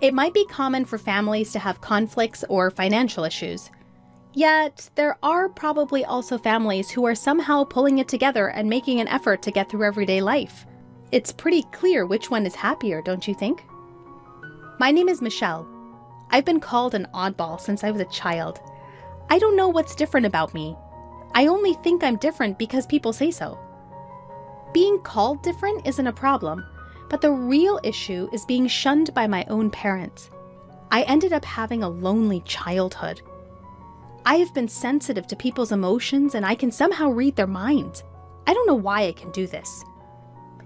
It might be common for families to have conflicts or financial issues. Yet, there are probably also families who are somehow pulling it together and making an effort to get through everyday life. It's pretty clear which one is happier, don't you think? My name is Michelle. I've been called an oddball since I was a child. I don't know what's different about me. I only think I'm different because people say so. Being called different isn't a problem, but the real issue is being shunned by my own parents. I ended up having a lonely childhood. I have been sensitive to people's emotions and I can somehow read their minds. I don't know why I can do this.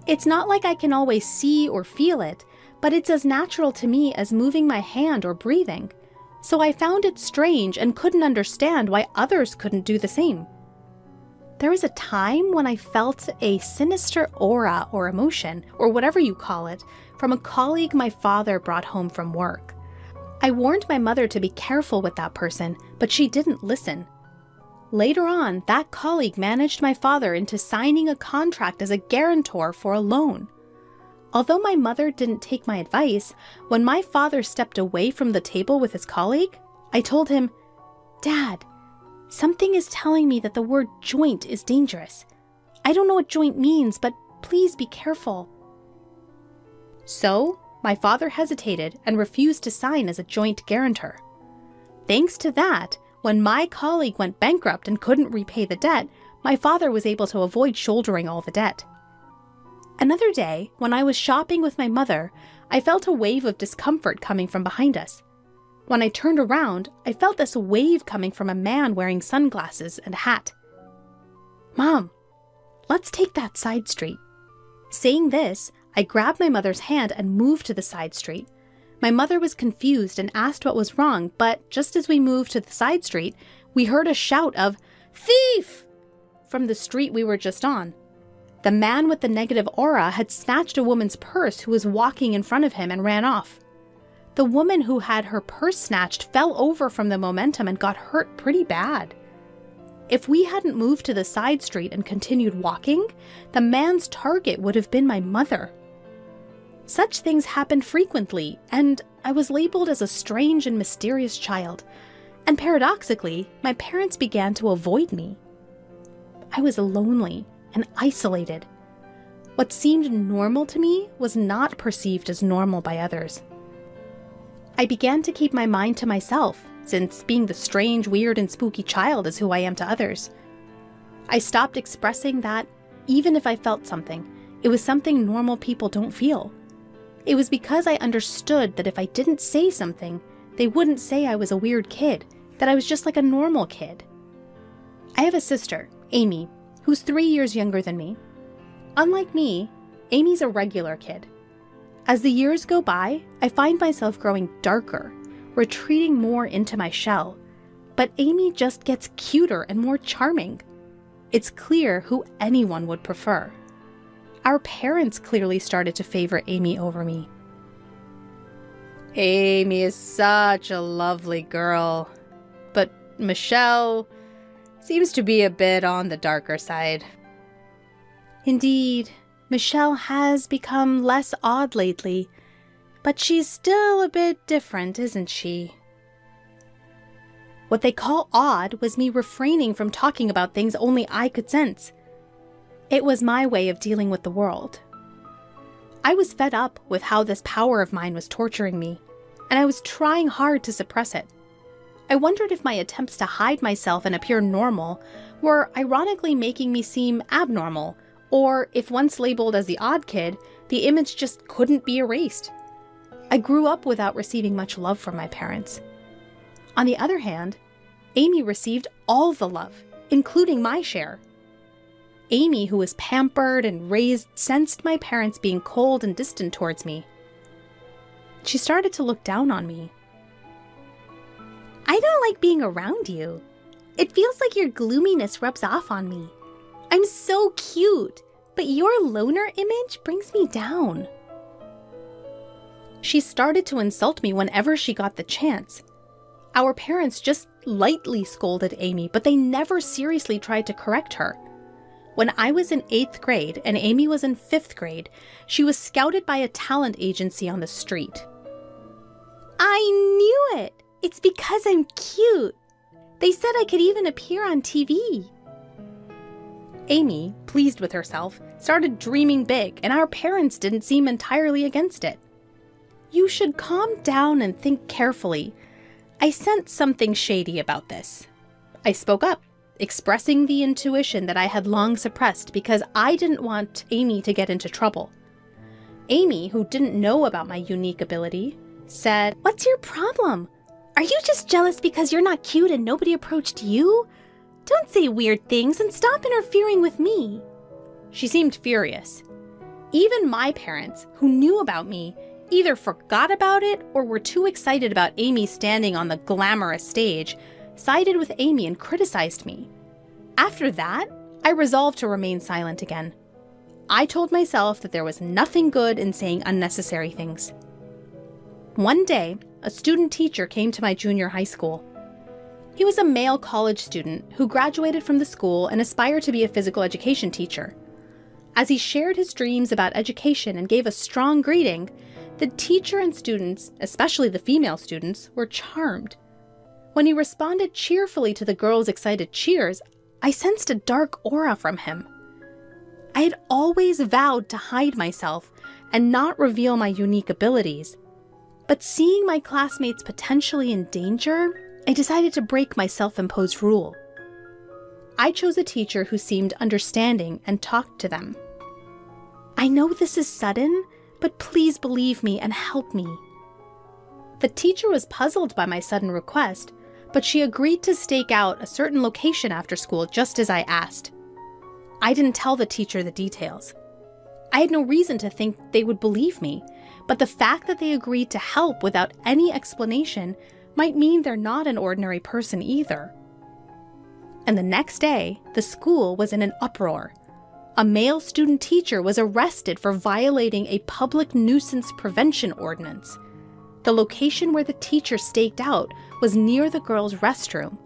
It's not like I can always see or feel it, but it's as natural to me as moving my hand or breathing. So I found it strange and couldn't understand why others couldn't do the same. There was a time when I felt a sinister aura or emotion, or whatever you call it, from a colleague my father brought home from work. I warned my mother to be careful with that person, but she didn't listen. Later on, that colleague managed my father into signing a contract as a guarantor for a loan. Although my mother didn't take my advice, when my father stepped away from the table with his colleague, I told him, "Dad, something is telling me that the word joint is dangerous. I don't know what joint means, but please be careful." So, my father hesitated and refused to sign as a joint guarantor. Thanks to that, when my colleague went bankrupt and couldn't repay the debt, my father was able to avoid shouldering all the debt. Another day, when I was shopping with my mother, I felt a wave of discomfort coming from behind us. When I turned around, I felt this wave coming from a man wearing sunglasses and a hat. "Mom, let's take that side street." Saying this, I grabbed my mother's hand and moved to the side street. My mother was confused and asked what was wrong, but just as we moved to the side street, we heard a shout of "Thief!" from the street we were just on. The man with the negative aura had snatched a woman's purse who was walking in front of him and ran off. The woman who had her purse snatched fell over from the momentum and got hurt pretty bad. If we hadn't moved to the side street and continued walking, the man's target would have been my mother. Such things happened frequently, and I was labeled as a strange and mysterious child. And paradoxically, my parents began to avoid me. I was lonely and isolated. What seemed normal to me was not perceived as normal by others. I began to keep my mind to myself, since being the strange, weird, and spooky child is who I am to others. I stopped expressing that, even if I felt something, it was something normal people don't feel. It was because I understood that if I didn't say something, they wouldn't say I was a weird kid, that I was just like a normal kid. I have a sister, Amy, who's 3 years younger than me. Unlike me, Amy's a regular kid. As the years go by, I find myself growing darker, retreating more into my shell. But Amy just gets cuter and more charming. It's clear who anyone would prefer. Our parents clearly started to favor Amy over me. Amy is such a lovely girl, but Michelle seems to be a bit on the darker side. Indeed, Michelle has become less odd lately, but she's still a bit different, isn't she? What they call odd was me refraining from talking about things only I could sense. It was my way of dealing with the world. I was fed up with how this power of mine was torturing me, and I was trying hard to suppress it. I wondered if my attempts to hide myself and appear normal were ironically making me seem abnormal, or if once labeled as the odd kid, the image just couldn't be erased. I grew up without receiving much love from my parents. On the other hand, Amy received all the love, including my share. Amy, who was pampered and raised, sensed my parents being cold and distant towards me. She started to look down on me. "I don't like being around you. It feels like your gloominess rubs off on me. I'm so cute, but your loner image brings me down." She started to insult me whenever she got the chance. Our parents just lightly scolded Amy, but they never seriously tried to correct her. When I was in 8th grade and Amy was in 5th grade, she was scouted by a talent agency on the street. I knew it! It's because I'm cute. They said I could even appear on TV. Amy, pleased with herself, started dreaming big, and our parents didn't seem entirely against it. You should calm down and think carefully. I sensed something shady about this. I spoke up, expressing the intuition that I had long suppressed because I didn't want Amy to get into trouble. Amy, who didn't know about my unique ability, said, "What's your problem? Are you just jealous because you're not cute and nobody approached you? Don't say weird things and stop interfering with me." She seemed furious. Even my parents, who knew about me, either forgot about it or were too excited about Amy standing on the glamorous stage, sided with Amy and criticized me. After that, I resolved to remain silent again. I told myself that there was nothing good in saying unnecessary things. One day, a student teacher came to my junior high school. He was a male college student who graduated from the school and aspired to be a physical education teacher. As he shared his dreams about education and gave a strong greeting, the teacher and students, especially the female students, were charmed. When he responded cheerfully to the girls' excited cheers, I sensed a dark aura from him. I had always vowed to hide myself and not reveal my unique abilities. But seeing my classmates potentially in danger, I decided to break my self-imposed rule. I chose a teacher who seemed understanding and talked to them. "I know this is sudden, but please believe me and help me." The teacher was puzzled by my sudden request, but she agreed to stake out a certain location after school just as I asked. I didn't tell the teacher the details. I had no reason to think they would believe me, but the fact that they agreed to help without any explanation might mean they're not an ordinary person either. And the next day, the school was in an uproar. A male student teacher was arrested for violating a public nuisance prevention ordinance. The location where the teacher staked out was near the girls' restroom,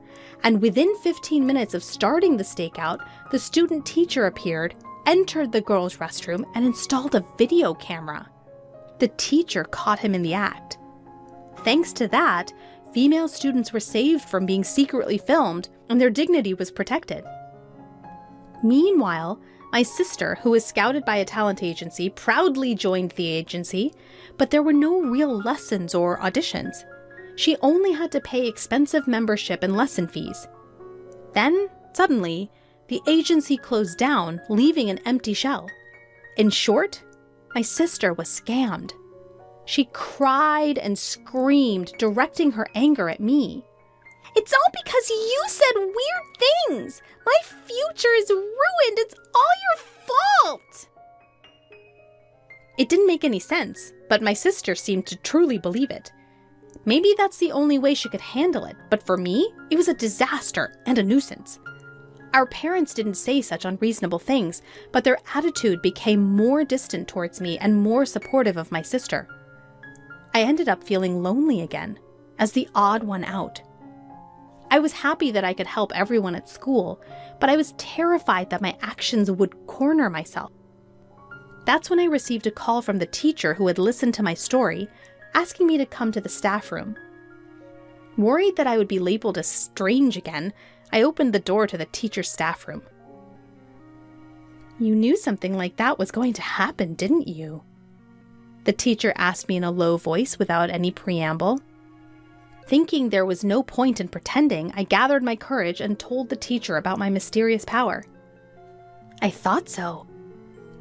and within 15 minutes of starting the stakeout, the student teacher appeared, entered the girls' restroom, and installed a video camera. The teacher caught him in the act. Thanks to that, female students were saved from being secretly filmed, and their dignity was protected. Meanwhile, my sister, who was scouted by a talent agency, proudly joined the agency, but there were no real lessons or auditions. She only had to pay expensive membership and lesson fees. Then, suddenly, the agency closed down, leaving an empty shell. In short, my sister was scammed. She cried and screamed, directing her anger at me. "It's all because you said weird things! My future is ruined! It's all your fault!" It didn't make any sense, but my sister seemed to truly believe it. Maybe that's the only way she could handle it, but for me, it was a disaster and a nuisance. Our parents didn't say such unreasonable things, but their attitude became more distant towards me and more supportive of my sister. I ended up feeling lonely again, as the odd one out. I was happy that I could help everyone at school, but I was terrified that my actions would corner myself. That's when I received a call from the teacher who had listened to my story, asking me to come to the staff room. Worried that I would be labeled as strange again, I opened the door to the teacher's staff room. "You knew something like that was going to happen, didn't you?" The teacher asked me in a low voice without any preamble. Thinking there was no point in pretending, I gathered my courage and told the teacher about my mysterious power. "I thought so.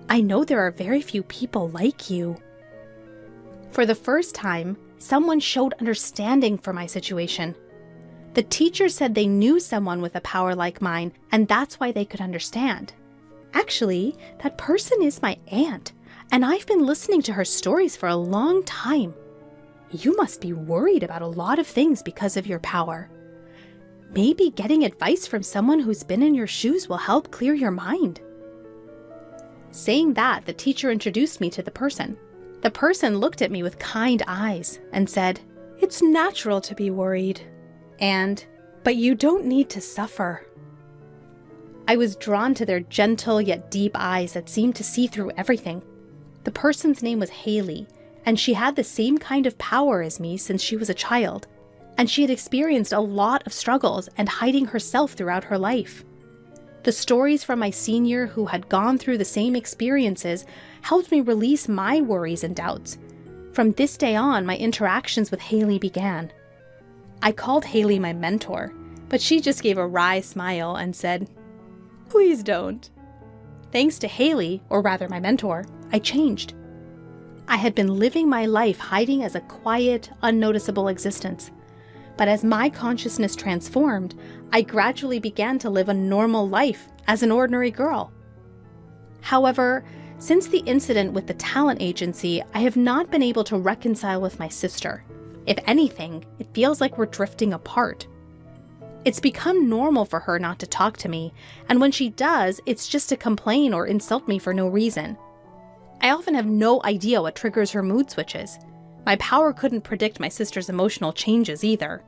I know there are very few people like you." For the first time, someone showed understanding for my situation. The teacher said they knew someone with a power like mine, and that's why they could understand. Actually, that person is my aunt, and I've been listening to her stories for a long time. You must be worried about a lot of things because of your power. Maybe getting advice from someone who's been in your shoes will help clear your mind. Saying that, the teacher introduced me to the person. The person looked at me with kind eyes and said, "It's natural to be worried. But you don't need to suffer." I was drawn to their gentle yet deep eyes that seemed to see through everything. The person's name was Haley, and she had the same kind of power as me since she was a child, and she had experienced a lot of struggles and hiding herself throughout her life. The stories from my senior who had gone through the same experiences helped me release my worries and doubts. From this day on, my interactions with Haley began. I called Haley my mentor, but she just gave a wry smile and said, "Please don't." Thanks to Haley, or rather my mentor, I changed. I had been living my life hiding as a quiet, unnoticeable existence. But as my consciousness transformed, I gradually began to live a normal life as an ordinary girl. However, since the incident with the talent agency, I have not been able to reconcile with my sister. If anything, it feels like we're drifting apart. It's become normal for her not to talk to me, and when she does, it's just to complain or insult me for no reason. I often have no idea what triggers her mood switches. My power couldn't predict my sister's emotional changes either.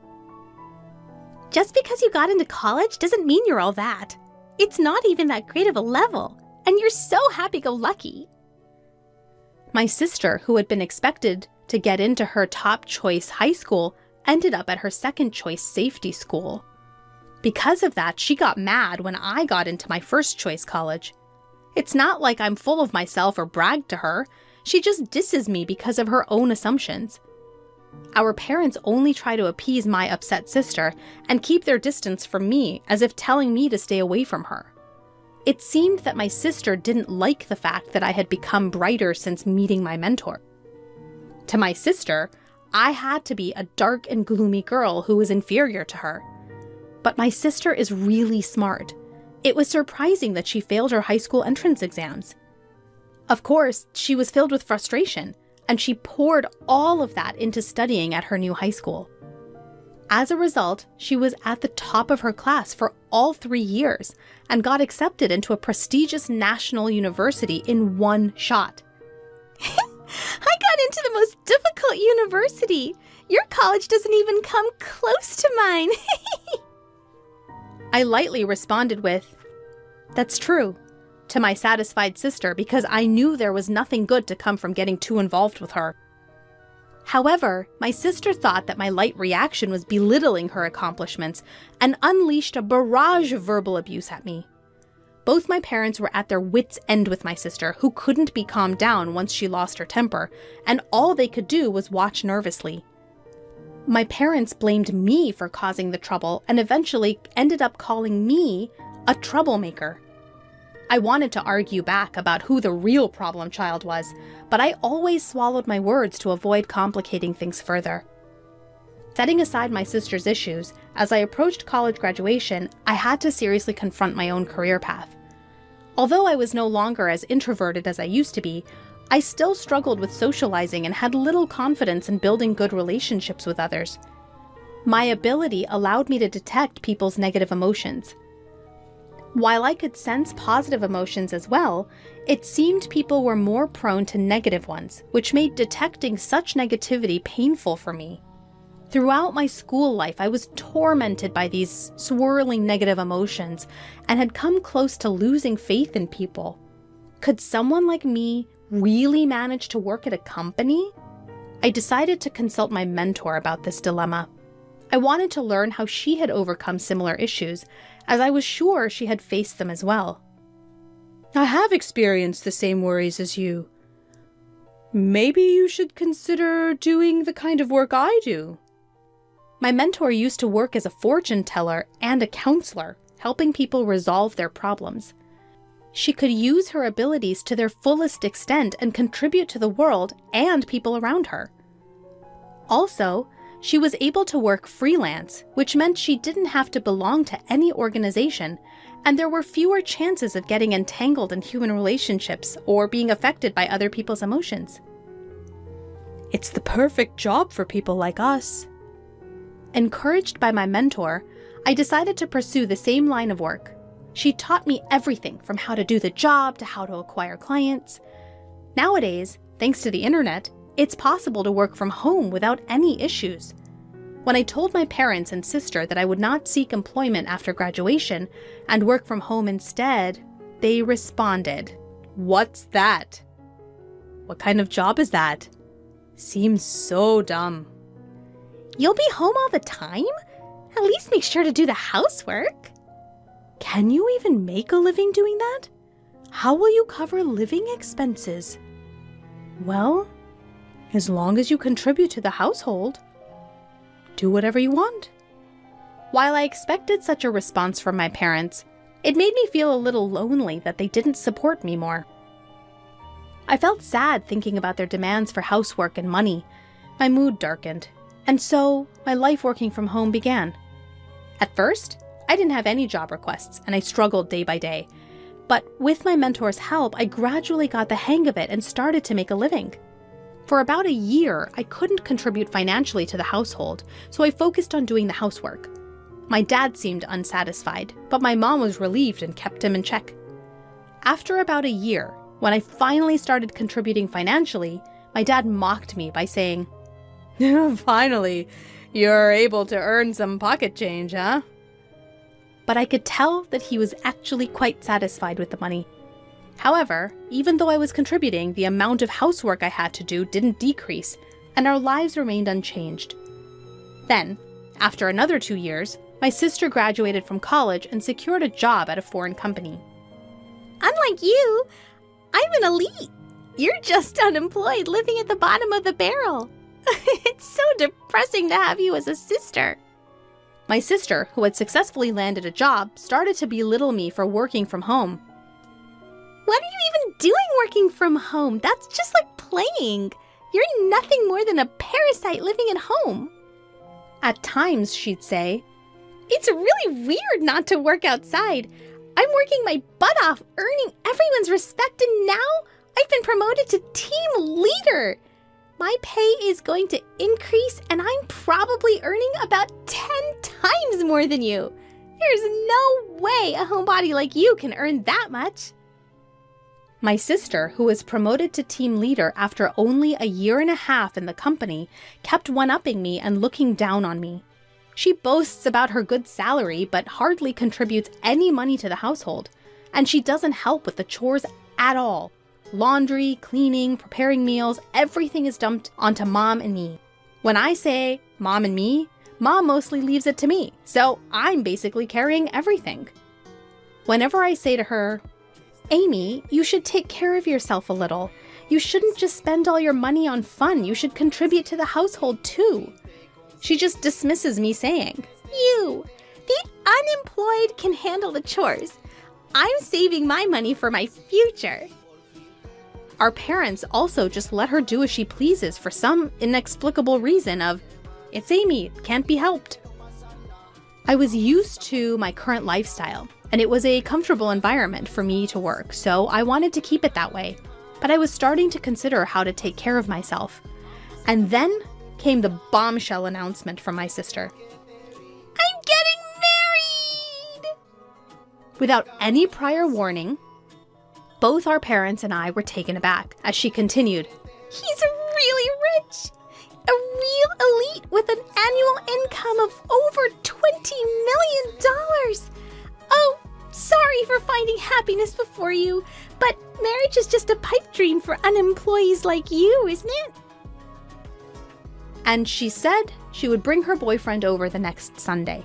Just because you got into college doesn't mean you're all that. It's not even that great of a level, and you're so happy-go-lucky. My sister, who had been expected to get into her top choice high school, ended up at her second choice safety school. Because of that, she got mad when I got into my first choice college. It's not like I'm full of myself or brag to her. She just disses me because of her own assumptions. Our parents only try to appease my upset sister and keep their distance from me, as if telling me to stay away from her. It seemed that my sister didn't like the fact that I had become brighter since meeting my mentor. To my sister, I had to be a dark and gloomy girl who was inferior to her. But my sister is really smart. It was surprising that she failed her high school entrance exams. Of course, she was filled with frustration, and she poured all of that into studying at her new high school. As a result, she was at the top of her class for all 3 years and got accepted into a prestigious national university in one shot. I got into the most difficult university. Your college doesn't even come close to mine. I lightly responded with, "That's true," to my satisfied sister because I knew there was nothing good to come from getting too involved with her. However, my sister thought that my light reaction was belittling her accomplishments and unleashed a barrage of verbal abuse at me. Both my parents were at their wits' end with my sister, who couldn't be calmed down once she lost her temper, and all they could do was watch nervously. My parents blamed me for causing the trouble and eventually ended up calling me a troublemaker. I wanted to argue back about who the real problem child was, but I always swallowed my words to avoid complicating things further. Setting aside my sister's issues, as I approached college graduation, I had to seriously confront my own career path. Although I was no longer as introverted as I used to be, I still struggled with socializing and had little confidence in building good relationships with others. My ability allowed me to detect people's negative emotions. While I could sense positive emotions as well, it seemed people were more prone to negative ones, which made detecting such negativity painful for me. Throughout my school life, I was tormented by these swirling negative emotions and had come close to losing faith in people. Could someone like me really manage to work at a company? I decided to consult my mentor about this dilemma. I wanted to learn how she had overcome similar issues, as I was sure she had faced them as well. "I have experienced the same worries as you. Maybe you should consider doing the kind of work I do." My mentor used to work as a fortune teller and a counselor, helping people resolve their problems. She could use her abilities to their fullest extent and contribute to the world and people around her. Also, she was able to work freelance, which meant she didn't have to belong to any organization, and there were fewer chances of getting entangled in human relationships or being affected by other people's emotions. "It's the perfect job for people like us." Encouraged by my mentor, I decided to pursue the same line of work. She taught me everything from how to do the job to how to acquire clients. Nowadays, thanks to the internet, it's possible to work from home without any issues. When I told my parents and sister that I would not seek employment after graduation and work from home instead, they responded, "What's that? What kind of job is that?" Seems so dumb. You'll be home all the time? At least make sure to do the housework. Can you even make a living doing that? How will you cover living expenses? Well, as long as you contribute to the household, do whatever you want. While I expected such a response from my parents, it made me feel a little lonely that they didn't support me more. I felt sad thinking about their demands for housework and money. My mood darkened, and so my life working from home began. At first, I didn't have any job requests, and I struggled day by day. But with my mentor's help, I gradually got the hang of it and started to make a living. For about a year, I couldn't contribute financially to the household, so I focused on doing the housework. My dad seemed unsatisfied, but my mom was relieved and kept him in check. After about a year, when I finally started contributing financially, my dad mocked me by saying, "Finally, you're able to earn some pocket change, huh?" But I could tell that he was actually quite satisfied with the money. However, even though I was contributing, the amount of housework I had to do didn't decrease, and our lives remained unchanged. Then, after another 2 years, my sister graduated from college and secured a job at a foreign company. Unlike you, I'm an elite. You're just unemployed living at the bottom of the barrel. It's so depressing to have you as a sister. My sister, who had successfully landed a job, started to belittle me for working from home. What are you even doing working from home? That's just like playing. You're nothing more than a parasite living at home. At times, she'd say, "It's really weird not to work outside. I'm working my butt off, earning everyone's respect, and now I've been promoted to team leader. My pay is going to increase, and I'm probably earning about 10 times more than you. There's no way a homebody like you can earn that much." My sister, who was promoted to team leader after only a year and a half in the company, kept one-upping me and looking down on me. She boasts about her good salary, but hardly contributes any money to the household, and she doesn't help with the chores at all. Laundry, cleaning, preparing meals, everything is dumped onto Mom and me. When I say Mom and me, Mom mostly leaves it to me, so I'm basically carrying everything. Whenever I say to her, "Amy, you should take care of yourself a little. You shouldn't just spend all your money on fun. You should contribute to the household too," she just dismisses me saying, "You, the unemployed, can handle the chores. I'm saving my money for my future." Our parents also just let her do as she pleases for some inexplicable reason of, "It's Amy, can't be helped." I was used to my current lifestyle, and it was a comfortable environment for me to work, so I wanted to keep it that way. But I was starting to consider how to take care of myself. And then came the bombshell announcement from my sister. "I'm getting married!" Without any prior warning, both our parents and I were taken aback as she continued, "He's really rich! A real elite with an annual income of over $20 million! Oh, sorry for finding happiness before you, but marriage is just a pipe dream for unemployees like you, isn't it?" And she said she would bring her boyfriend over the next Sunday.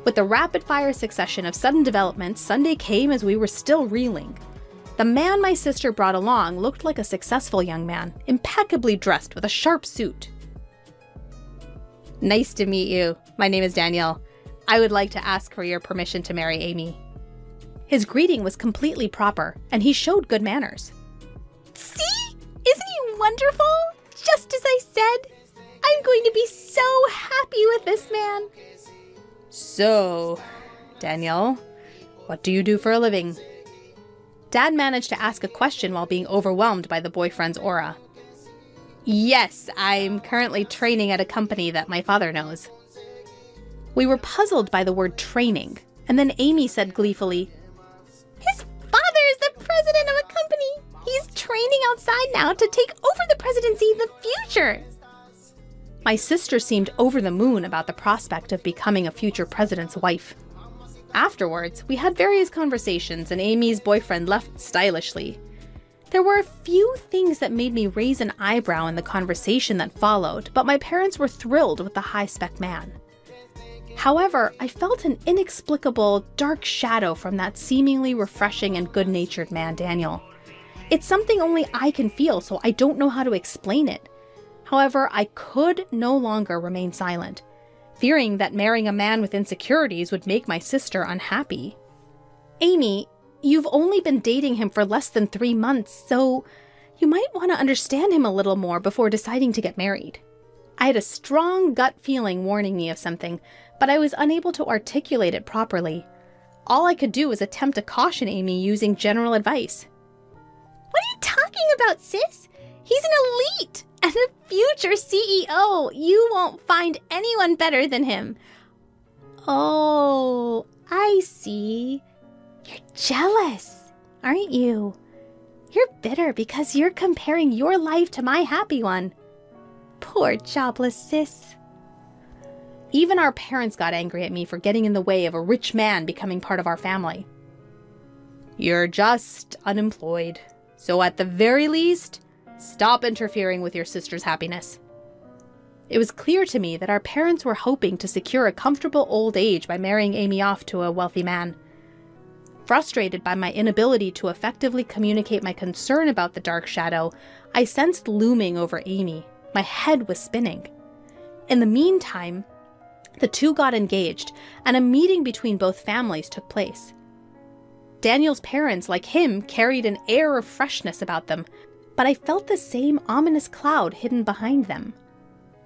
With the rapid-fire succession of sudden developments, Sunday came as we were still reeling. The man my sister brought along looked like a successful young man, impeccably dressed with a sharp suit. "Nice to meet you. My name is Danielle. I would like to ask for your permission to marry Amy." His greeting was completely proper, and he showed good manners. "See? Isn't he wonderful? Just as I said. I'm going to be so happy with this man." "So, Danielle, what do you do for a living?" Dad managed to ask a question while being overwhelmed by the boyfriend's aura. "Yes, I'm currently training at a company that my father knows." We were puzzled by the word training, and then Amy said gleefully, "His father is the president of a company. He's training outside now to take over the presidency in the future." My sister seemed over the moon about the prospect of becoming a future president's wife. Afterwards, we had various conversations and Amy's boyfriend left stylishly. There were a few things that made me raise an eyebrow in the conversation that followed, but my parents were thrilled with the high-spec man. However, I felt an inexplicable, dark shadow from that seemingly refreshing and good-natured man, Daniel. It's something only I can feel, so I don't know how to explain it. However, I could no longer remain silent, fearing that marrying a man with insecurities would make my sister unhappy. Amy, you've only been dating him for less than 3 months, so you might want to understand him a little more before deciding to get married. I had a strong gut feeling warning me of something, but I was unable to articulate it properly. All I could do was attempt to caution Amy using general advice. What are you talking about, sis? He's an elite and a future CEO. You won't find anyone better than him. Oh, I see. You're jealous, aren't you? You're bitter because you're comparing your life to my happy one. Poor jobless sis. Even our parents got angry at me for getting in the way of a rich man becoming part of our family. You're just unemployed, so at the very least, stop interfering with your sister's happiness. It was clear to me that our parents were hoping to secure a comfortable old age by marrying Amy off to a wealthy man. Frustrated by my inability to effectively communicate my concern about the dark shadow, I sensed looming over Amy. My head was spinning. In the meantime, the two got engaged, and a meeting between both families took place. Daniel's parents, like him, carried an air of freshness about them, but I felt the same ominous cloud hidden behind them.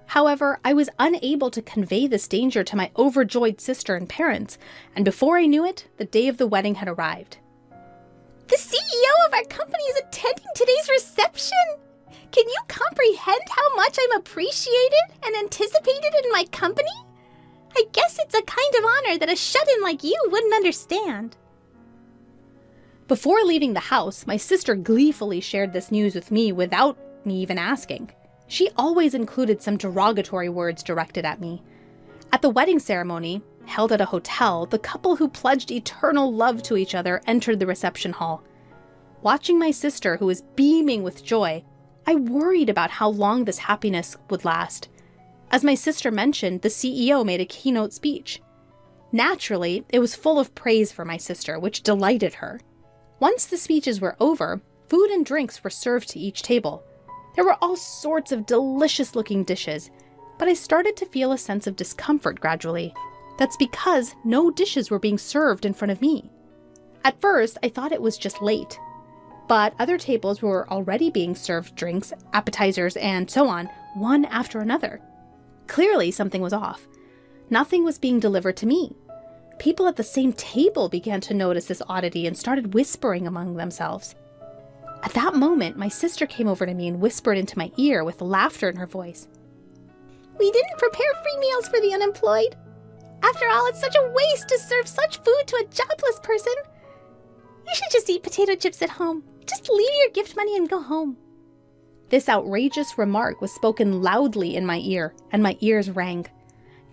However, I was unable to convey this danger to my overjoyed sister and parents, and before I knew it, the day of the wedding had arrived. The CEO of our company is attending today's reception. Can you comprehend how much I'm appreciated and anticipated in my company? I guess it's a kind of honor that a shut-in like you wouldn't understand. Before leaving the house, my sister gleefully shared this news with me without me even asking. She always included some derogatory words directed at me. At the wedding ceremony, held at a hotel, the couple who pledged eternal love to each other entered the reception hall. Watching my sister, who was beaming with joy, I worried about how long this happiness would last. As my sister mentioned, the CEO made a keynote speech. Naturally, it was full of praise for my sister, which delighted her. Once the speeches were over, food and drinks were served to each table. There were all sorts of delicious-looking dishes, but I started to feel a sense of discomfort gradually. That's because no dishes were being served in front of me. At first, I thought it was just late, but other tables were already being served drinks, appetizers, and so on, one after another. Clearly, something was off. Nothing was being delivered to me. People at the same table began to notice this oddity and started whispering among themselves. At that moment, my sister came over to me and whispered into my ear with laughter in her voice. We didn't prepare free meals for the unemployed. After all, it's such a waste to serve such food to a jobless person. You should just eat potato chips at home. Just leave your gift money and go home. This outrageous remark was spoken loudly in my ear, and my ears rang.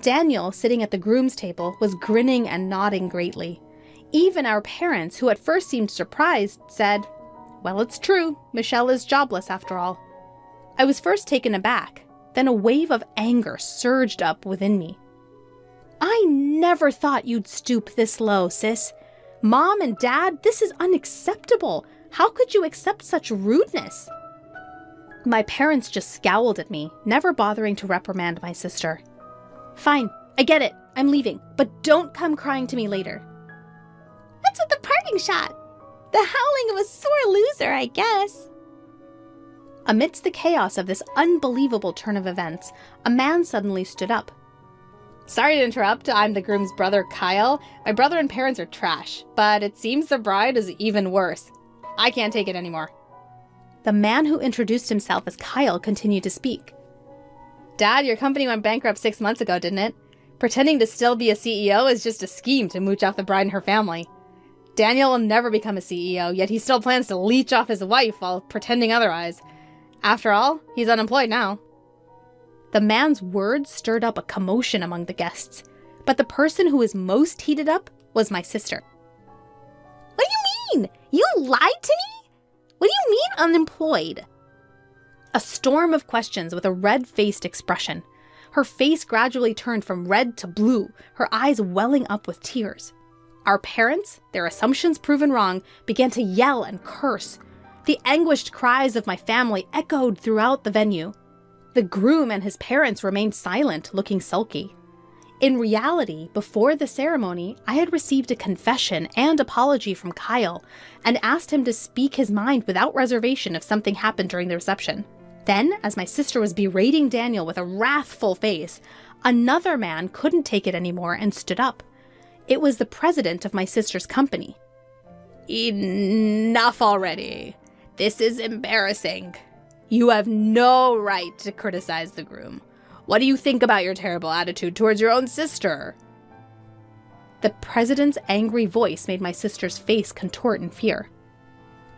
Daniel, sitting at the groom's table, was grinning and nodding greatly. Even our parents, who at first seemed surprised, said, "Well, it's true. Michelle is jobless after all." I was first taken aback. Then a wave of anger surged up within me. I never thought you'd stoop this low, sis. Mom and Dad, this is unacceptable. How could you accept such rudeness? My parents just scowled at me, never bothering to reprimand my sister. Fine, I get it. I'm leaving, but don't come crying to me later. What's with the parting shot? The howling of a sore loser, I guess. Amidst the chaos of this unbelievable turn of events, a man suddenly stood up. Sorry to interrupt, I'm the groom's brother, Kyle. My brother and parents are trash, but it seems the bride is even worse. I can't take it anymore. The man who introduced himself as Kyle continued to speak. Dad, your company went bankrupt 6 months ago, didn't it? Pretending to still be a CEO is just a scheme to mooch off the bride and her family. Daniel will never become a CEO, yet he still plans to leech off his wife while pretending otherwise. After all, he's unemployed now. The man's words stirred up a commotion among the guests, but the person who was most heated up was my sister. What do you mean? You lied to me? What do you mean unemployed? A storm of questions with a red-faced expression. Her face gradually turned from red to blue, her eyes welling up with tears. Our parents, their assumptions proven wrong, began to yell and curse. The anguished cries of my family echoed throughout the venue. The groom and his parents remained silent, looking sulky. In reality, before the ceremony, I had received a confession and apology from Kyle and asked him to speak his mind without reservation if something happened during the reception. Then, as my sister was berating Daniel with a wrathful face, another man couldn't take it anymore and stood up. It was the president of my sister's company. Enough already. This is embarrassing. You have no right to criticize the groom. What do you think about your terrible attitude towards your own sister? The president's angry voice made my sister's face contort in fear.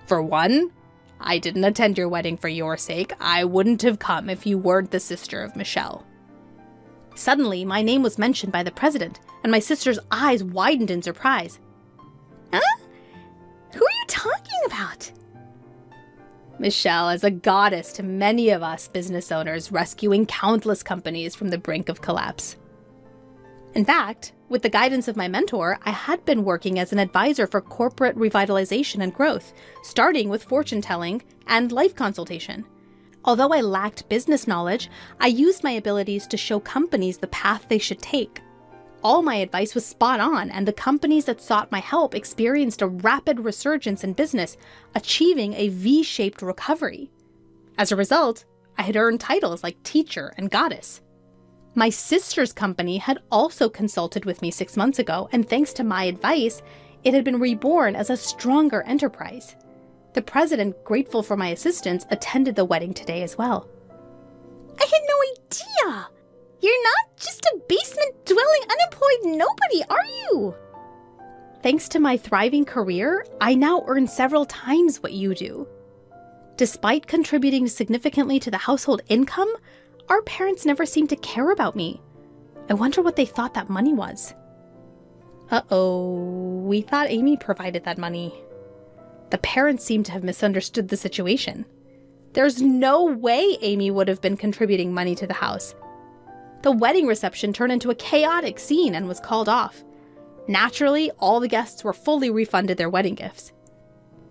For one, I didn't attend your wedding for your sake. I wouldn't have come if you weren't the sister of Michelle. Suddenly, my name was mentioned by the president, and my sister's eyes widened in surprise. Huh? Who are you talking about? Michelle is a goddess to many of us business owners, rescuing countless companies from the brink of collapse. In fact, with the guidance of my mentor, I had been working as an advisor for corporate revitalization and growth, starting with fortune-telling and life consultation. Although I lacked business knowledge, I used my abilities to show companies the path they should take. All my advice was spot on, and the companies that sought my help experienced a rapid resurgence in business, achieving a V-shaped recovery. As a result, I had earned titles like teacher and goddess. My sister's company had also consulted with me 6 months ago, and thanks to my advice, it had been reborn as a stronger enterprise. The president, grateful for my assistance, attended the wedding today as well. I had no idea! You're not just a basement-dwelling unemployed nobody, are you? Thanks to my thriving career, I now earn several times what you do. Despite contributing significantly to the household income, our parents never seemed to care about me. I wonder what they thought that money was. Uh-oh, we thought Amy provided that money. The parents seem to have misunderstood the situation. There's no way Amy would have been contributing money to the house. The wedding reception turned into a chaotic scene and was called off. Naturally, all the guests were fully refunded their wedding gifts.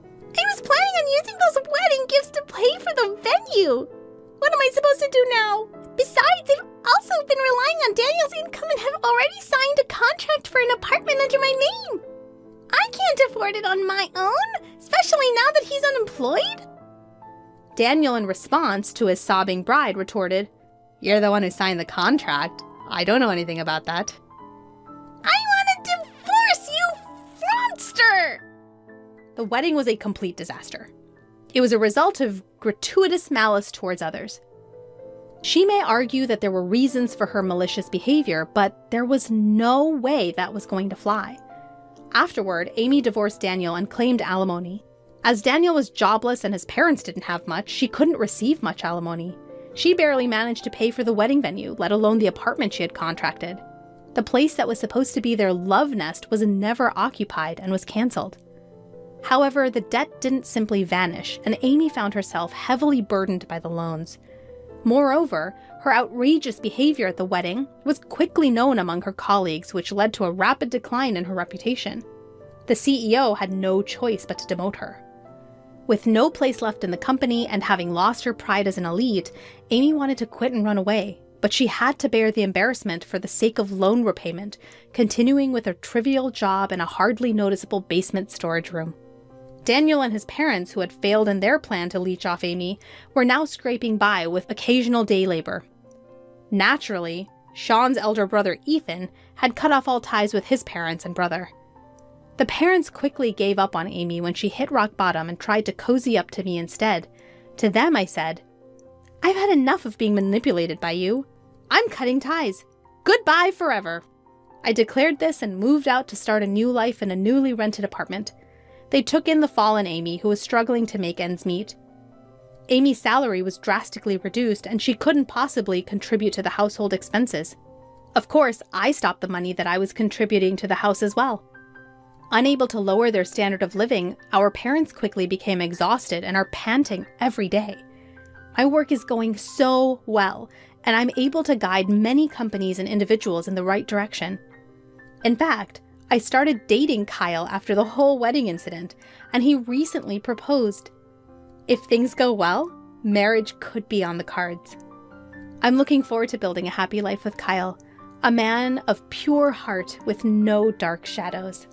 I was planning on using those wedding gifts to pay for the venue. What am I supposed to do now? Besides, I've also been relying on Daniel's income and have already signed a contract for an apartment under my name. I can't afford it on my own, especially now that he's unemployed. Daniel, in response to his sobbing bride, retorted, "You're the one who signed the contract. I don't know anything about that." I want to divorce you, fraudster! The wedding was a complete disaster. It was a result of gratuitous malice towards others. She may argue that there were reasons for her malicious behavior, but there was no way that was going to fly. Afterward, Amy divorced Daniel and claimed alimony. As Daniel was jobless and his parents didn't have much, she couldn't receive much alimony. She barely managed to pay for the wedding venue, let alone the apartment she had contracted. The place that was supposed to be their love nest was never occupied and was canceled. However, the debt didn't simply vanish, and Amy found herself heavily burdened by the loans. Moreover, her outrageous behavior at the wedding was quickly known among her colleagues, which led to a rapid decline in her reputation. The CEO had no choice but to demote her. With no place left in the company and having lost her pride as an elite, Amy wanted to quit and run away, but she had to bear the embarrassment for the sake of loan repayment, continuing with a trivial job in a hardly noticeable basement storage room. Daniel and his parents, who had failed in their plan to leech off Amy, were now scraping by with occasional day labor. Naturally, Sean's elder brother Ethan had cut off all ties with his parents and brother. The parents quickly gave up on Amy when she hit rock bottom and tried to cozy up to me instead. To them, I said, "I've had enough of being manipulated by you. I'm cutting ties. Goodbye forever." I declared this and moved out to start a new life in a newly rented apartment. They took in the fallen Amy, who was struggling to make ends meet. Amy's salary was drastically reduced, and she couldn't possibly contribute to the household expenses. Of course, I stopped the money that I was contributing to the house as well. Unable to lower their standard of living, our parents quickly became exhausted and are panting every day. My work is going so well, and I'm able to guide many companies and individuals in the right direction. In fact, I started dating Kyle after the whole wedding incident, and he recently proposed. If things go well, marriage could be on the cards. I'm looking forward to building a happy life with Kyle, a man of pure heart with no dark shadows.